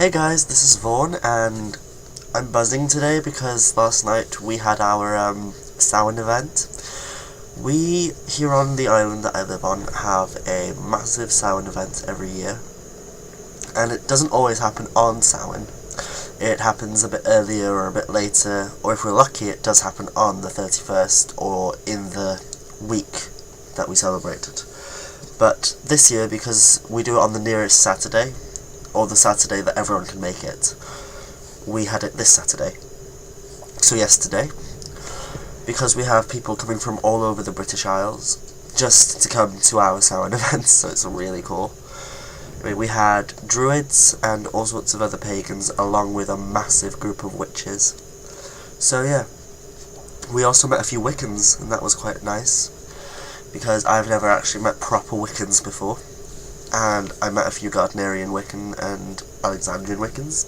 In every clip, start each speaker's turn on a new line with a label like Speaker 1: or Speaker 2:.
Speaker 1: Hey guys, this is Vaughn, and I'm buzzing today because last night we had our Samhain event. We, here on the island that I live on, have a massive Samhain event every year, and it doesn't always happen on Samhain. It happens a bit earlier or a bit later, or if we're lucky it does happen on the 31st or in the week that we celebrated. But this year, because we do it on the nearest Saturday, or the Saturday that everyone can make it, we had it this Saturday. So yesterday, because we have people coming from all over the British Isles just to come to our Samhain events, so it's really cool. I mean, we had druids and all sorts of other pagans along with a massive group of witches. So yeah, we also met a few Wiccans, and that was quite nice, because I've never actually met proper Wiccans before. And I met a few Gardnerian Wiccan and Alexandrian Wiccans,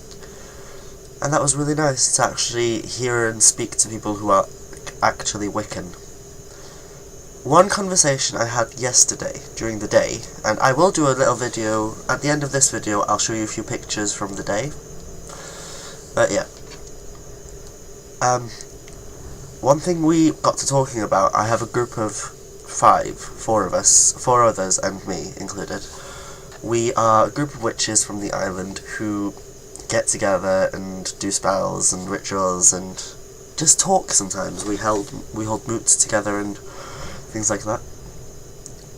Speaker 1: and that was really nice to actually hear and speak to people who are actually Wiccan. One conversation I had yesterday during the day, and I will do a little video, at the end of this video I'll show you a few pictures from the day, but yeah. One thing we got to talking about, I have a group of four of us, 4 others and me included. We are a group of witches from the island who get together and do spells and rituals and just talk sometimes. We hold moots together and things like that.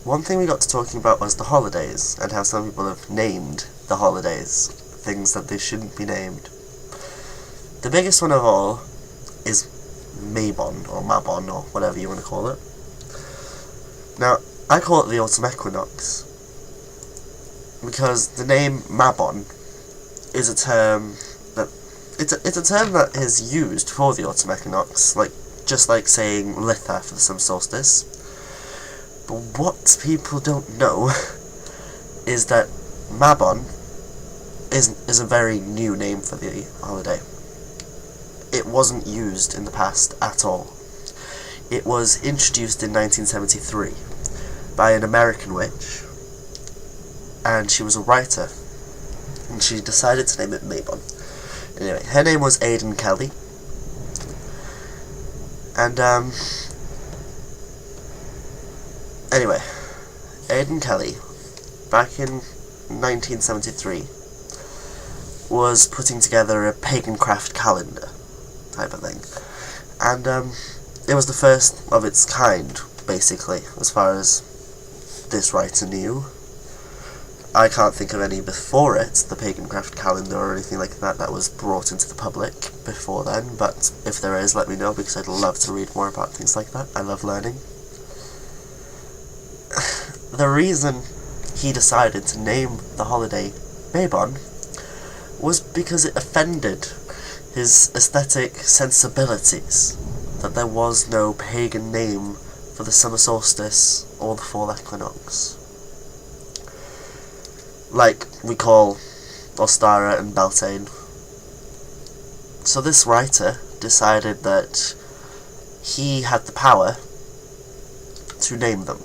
Speaker 1: One thing we got to talking about was the holidays, and how some people have named the holidays things that they shouldn't be named. The biggest one of all is Mabon, or Mabon, or whatever you want to call it. Now, I call it the autumn equinox, because the name Mabon is a term that it's a term that is used for the autumn equinox, just like saying Litha for the summer solstice. But what people don't know is that Mabon is a very new name for the holiday. It wasn't used in the past at all. It was introduced in 1973 by an American witch, and she was a writer, and she decided to name it Mabon. Anyway, her name was Aidan Kelly, and anyway, Aidan Kelly, back in 1973, was putting together a pagan craft calendar type of thing, and it was the first of its kind, basically, as far as this writer knew. I can't think of any before it, the pagan craft calendar or anything like that, that was brought into the public before then, but if there is, let me know, because I'd love to read more about things like that. I love learning. The reason he decided to name the holiday Mabon was because it offended his aesthetic sensibilities that there was no pagan name for the summer solstice or the fall equinox, like we call Ostara and Beltane. So this writer decided that he had the power to name them,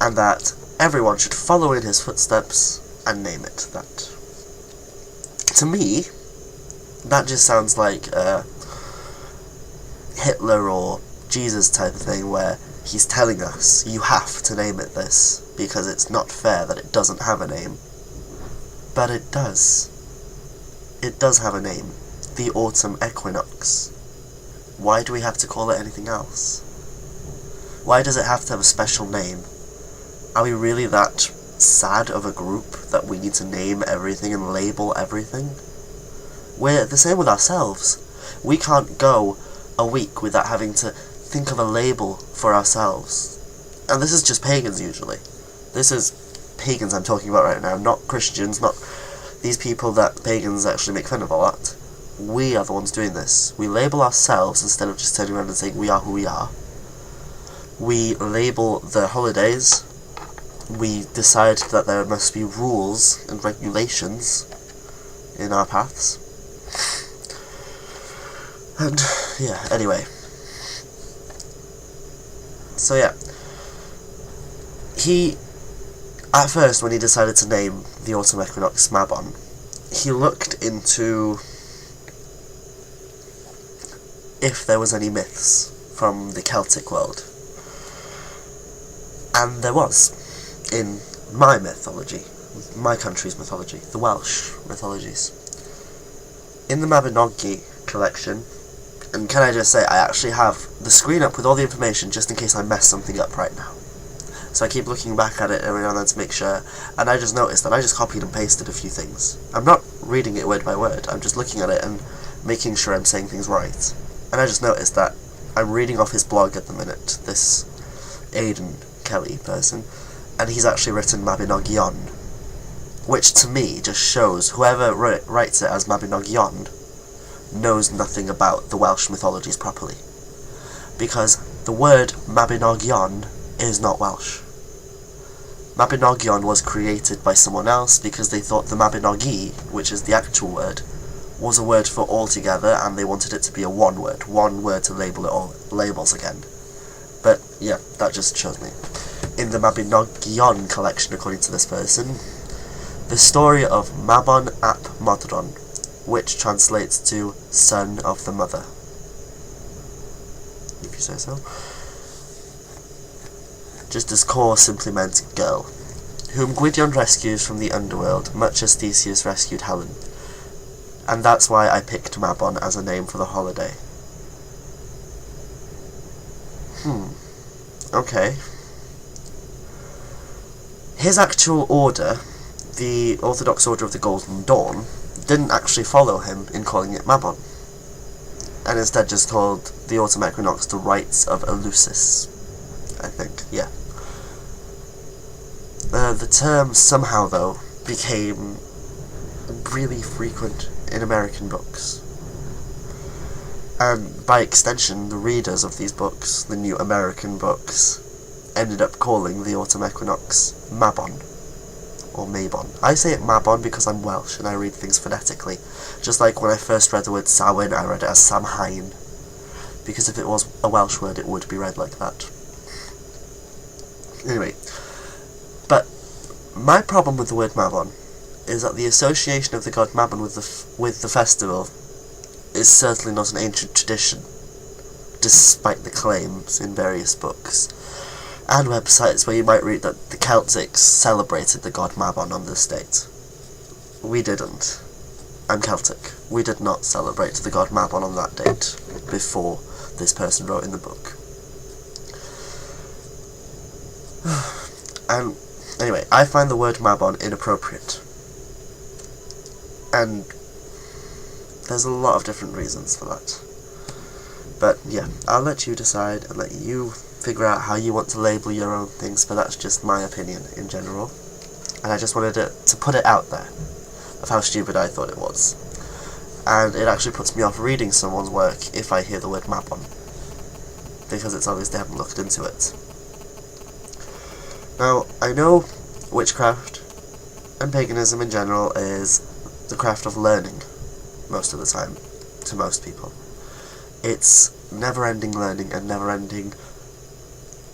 Speaker 1: and that everyone should follow in his footsteps and name it that. To me, that just sounds like a Hitler or Jesus type of thing, where he's telling us, you have to name it this, because it's not fair that it doesn't have a name. But it does. It does have a name. The autumn equinox. Why do we have to call it anything else? Why does it have to have a special name? Are we really that sad of a group that we need to name everything and label everything? We're the same with ourselves. We can't go a week without having to think of a label for ourselves. And this is just pagans usually. This is pagans I'm talking about right now, not Christians, not these people that pagans actually make fun of a lot. We are the ones doing this. We label ourselves instead of just turning around and saying we are who we are. We label the holidays. We decide that there must be rules and regulations in our paths. And, yeah, anyway. So, yeah. At first, when he decided to name the autumn equinox Mabon, he looked into if there was any myths from the Celtic world. And there was, in my mythology, my country's mythology, the Welsh mythologies. In the Mabinogi collection, and can I just say, I actually have the screen up with all the information just in case I mess something up right now. So I keep looking back at it every now and then to make sure, and I just noticed that I just copied and pasted a few things. I'm not reading it word by word, I'm just looking at it and making sure I'm saying things right. And I just noticed that I'm reading off his blog at the minute, this Aidan Kelly person, and he's actually written Mabinogion, which to me just shows whoever writes it as Mabinogion knows nothing about the Welsh mythologies properly. Because the word Mabinogion is not Welsh. Mabinogion was created by someone else because they thought the Mabinogi, which is the actual word, was a word for all together, and they wanted it to be a one word to label it all labels again. But yeah, that just shows me. In the Mabinogion collection, according to this person, the story of Mabon ap Modron, which translates to son of the mother, if you say so. Just as Cor simply meant girl, whom Gwydion rescues from the underworld, much as Theseus rescued Helen. And that's why I picked Mabon as a name for the holiday. Okay. His actual order, the Orthodox Order of the Golden Dawn, didn't actually follow him in calling it Mabon, and instead just called the autumn equinox the rites of Eleusis, I think, yeah. The term somehow, though, became really frequent in American books, and by extension, the readers of these books, the new American books, ended up calling the autumn equinox Mabon, or Mabon. I say it Mabon because I'm Welsh and I read things phonetically, just like when I first read the word Samhain, I read it as Samhain, because if it was a Welsh word, it would be read like that. Anyway, but my problem with the word Mabon is that the association of the god Mabon with the festival is certainly not an ancient tradition, despite the claims in various books and websites where you might read that the Celtics celebrated the god Mabon on this date. We didn't. I'm Celtic. We did not celebrate the god Mabon on that date before this person wrote in the book. And anyway, I find the word Mabon inappropriate. And there's a lot of different reasons for that. But yeah, I'll let you decide and let you figure out how you want to label your own things, but that's just my opinion in general. And I just wanted to put it out there of how stupid I thought it was. And it actually puts me off reading someone's work if I hear the word Mabon, because it's obvious they haven't looked into it. Now, I know witchcraft and paganism in general is the craft of learning, most of the time, to most people. It's never-ending learning and never-ending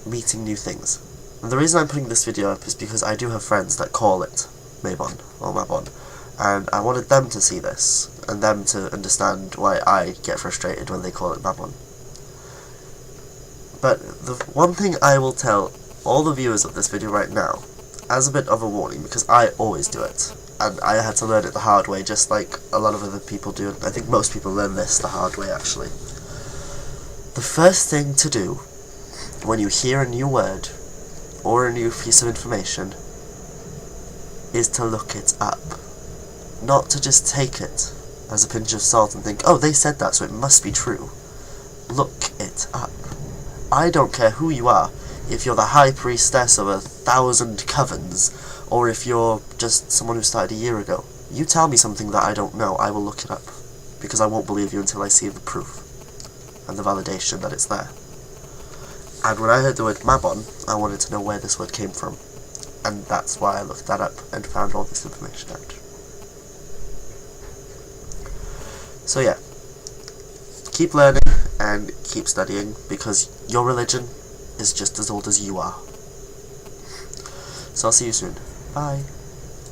Speaker 1: meeting new things. And the reason I'm putting this video up is because I do have friends that call it Mabon or Mabon, and I wanted them to see this, and them to understand why I get frustrated when they call it Mabon. But the one thing I will tell all the viewers of this video right now, as a bit of a warning, because I always do it, and I had to learn it the hard way, just like a lot of other people do. I think most people learn this the hard way, actually. The first thing to do when you hear a new word or a new piece of information is to look it up. Not to just take it as a pinch of salt and think, oh, they said that, so it must be true. Look it up. I don't care who you are, if you're the high priestess of 1,000 covens, or if you're just someone who started a year ago. You tell me something that I don't know, I will look it up, because I won't believe you until I see the proof and the validation that it's there. And when I heard the word Mabon, I wanted to know where this word came from, and that's why I looked that up and found all this information out. So yeah, keep learning and keep studying, because your religion is just as old as you are. So I'll see you soon. Bye.